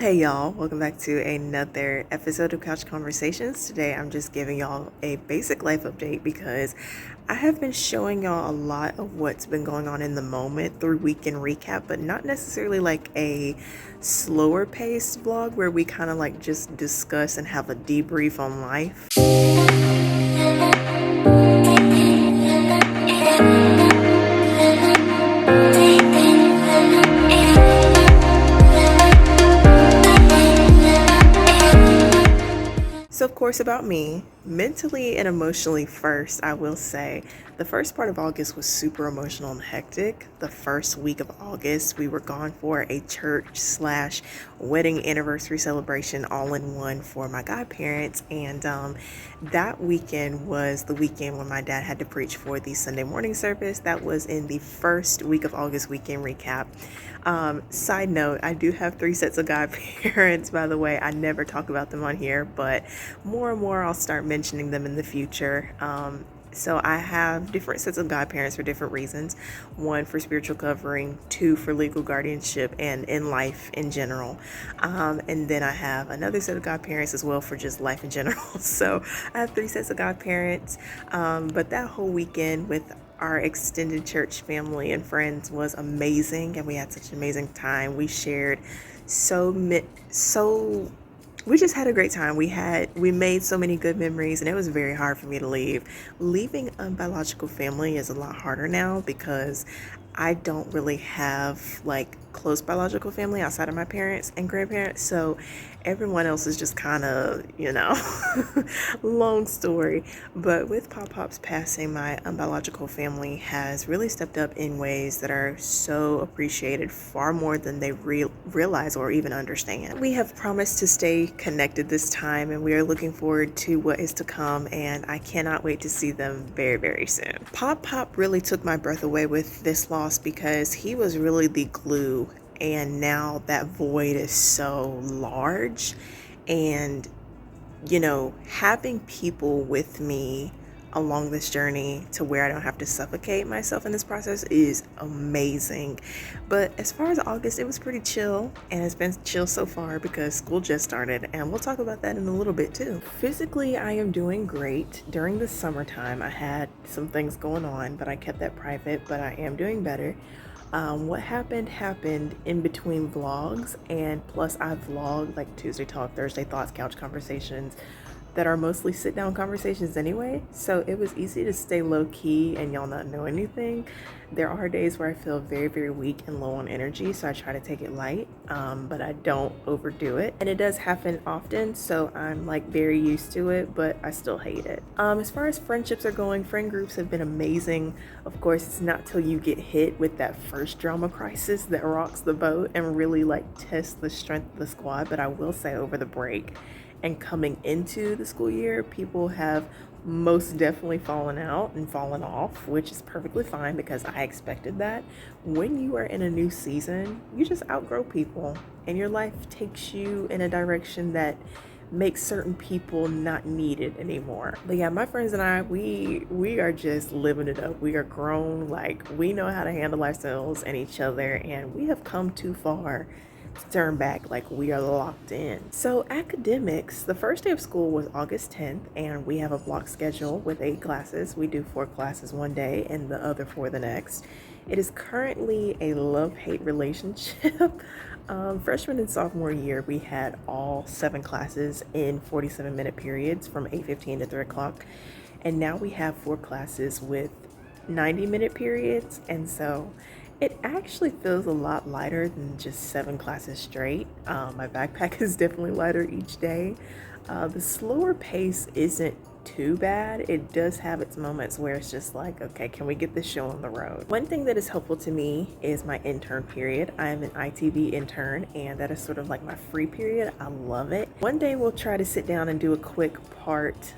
Hey y'all, welcome back to another episode of Couch Conversations. Today I'm just giving y'all a basic life update because I have been showing y'all a lot of what's been going on in the moment through weekend recap, but not necessarily like a slower paced vlog where we kind of like just discuss and have a debrief on life. So, of course, about me, mentally and emotionally first, I will say the first part of August was super emotional and hectic. The first week of August, we were gone for a church / wedding anniversary celebration all in one for my godparents. And that weekend was the weekend when my dad had to preach for the Sunday morning service. That was in the first week of August weekend recap. Side note, I do have 3 sets of godparents, by the way. I never talk about them on here, but more and more I'll start mentioning them in the future. So I have different sets of godparents for different reasons. 1 for spiritual covering, 2 for legal guardianship and in life in general. And then I have another set of godparents as well for just life in general. So I have 3 sets of godparents. But that whole weekend with our extended church family and friends was amazing, and we had such an amazing time. We shared so we just had a great time. We made so many good memories, and it was very hard for me to leave. Leaving Unbiological Family is a lot harder now because I don't really have like close biological family outside of my parents and grandparents. So everyone else is just kind of, long story. But with Pop Pop's passing, my unbiological family has really stepped up in ways that are so appreciated, far more than they realize or even understand. We have promised to stay connected this time, and we are looking forward to what is to come, and I cannot wait to see them very, very soon. Pop Pop really took my breath away with this loss because he was really the glue, and now that void is so large. And having people with me along this journey to where I don't have to suffocate myself in this process is amazing. But as far as August, it was pretty chill, and it's been chill so far because school just started, and we'll talk about that in a little bit too. Physically, I am doing great. During the summertime, I had some things going on, but I kept that private, but I am doing better. What happened in between vlogs, and plus I vlog like Tuesday Talk, Thursday Thoughts, Couch Conversations that are mostly sit down conversations anyway, so it was easy to stay low key and y'all not know anything. There are days where I feel very, very weak and low on energy, so I try to take it light, but I don't overdo it, and it does happen often, so I'm like very used to it, but I still hate it. As far as friendships are going, friend groups have been amazing. Of course, it's not till you get hit with that first drama crisis that rocks the boat and really like tests the strength of the squad, but I will say over the break and coming into the school year, people have most definitely fallen out and fallen off, which is perfectly fine because I expected that. When you are in a new season, you just outgrow people, and your life takes you in a direction that makes certain people not needed anymore. But yeah, my friends and I, we are just living it up. We are grown, like we know how to handle ourselves and each other, and we have come too far to turn back. Like we are locked in. So academics, the first day of school was August 10th, and we have a block schedule with 8 classes. We do 4 classes one day and the other 4 the next. It is currently a love-hate relationship. Freshman and sophomore year, we had all 7 classes in 47-minute periods from 8:15 to 3 o'clock. And now we have 4 classes with 90-minute periods. And so it actually feels a lot lighter than just 7 classes straight. My backpack is definitely lighter each day. The slower pace isn't too bad. It does have its moments where it's just like, okay, can we get this show on the road? One thing that is helpful to me is my intern period. I am an ITV intern, and that is sort of like my free period. I love it. One day we'll try to sit down and do a quick part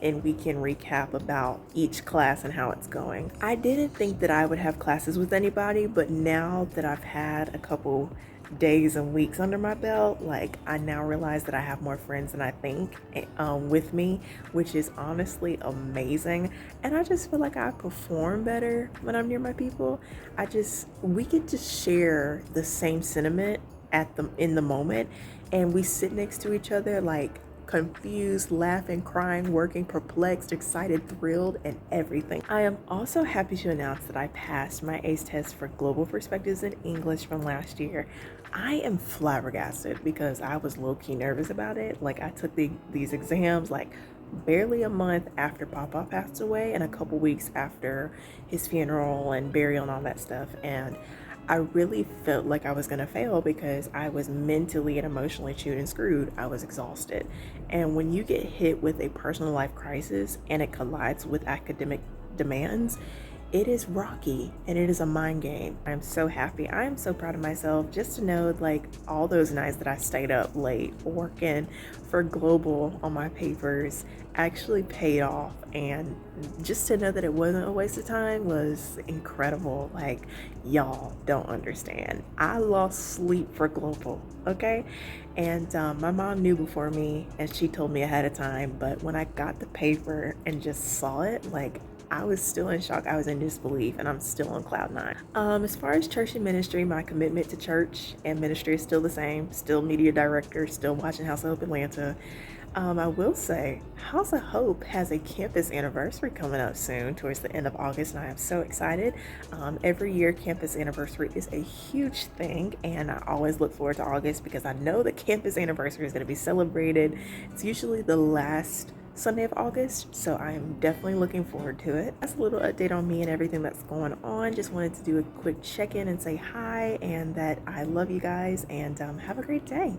in weekend recap about each class and how it's going. I didn't think that I would have classes with anybody, but now that I've had a couple days and weeks under my belt, like I now realize that I have more friends than I think with me, which is honestly amazing. And I just feel like I perform better when I'm near my people. We get to share the same sentiment in the moment, and we sit next to each other like confused, laughing, crying, working, perplexed, excited, thrilled, and everything. I am also happy to announce that I passed my ACE test for Global Perspectives in English from last year. I am flabbergasted because I was low-key nervous about it. Like, I took these exams like barely a month after Papa passed away and a couple weeks after his funeral and burial and all that stuff. And I really felt like I was going to fail because I was mentally and emotionally chewed and screwed. I was exhausted. And when you get hit with a personal life crisis and it collides with academic demands, it is rocky and it is a mind game. I'm so happy. I am so proud of myself just to know like all those nights that I stayed up late working for Global on my papers actually paid off, and just to know that it wasn't a waste of time was incredible. Like, y'all don't understand. I lost sleep for Global, okay? And my mom knew before me and she told me ahead of time, but when I got the paper and just saw it, like, I was still in shock. I was in disbelief, and I'm still on cloud nine. As far as church and ministry, my commitment to church and ministry is still the same. Still media director, still watching House of Hope Atlanta. I will say, House of Hope has a campus anniversary coming up soon, towards the end of August, and I am so excited. Every year, campus anniversary is a huge thing, and I always look forward to August because I know the campus anniversary is going to be celebrated. It's usually the last Sunday of August, so I'm definitely looking forward to it. That's a little update on me and everything that's going on. Just wanted to do a quick check-in and say hi and that I love you guys, and have a great day.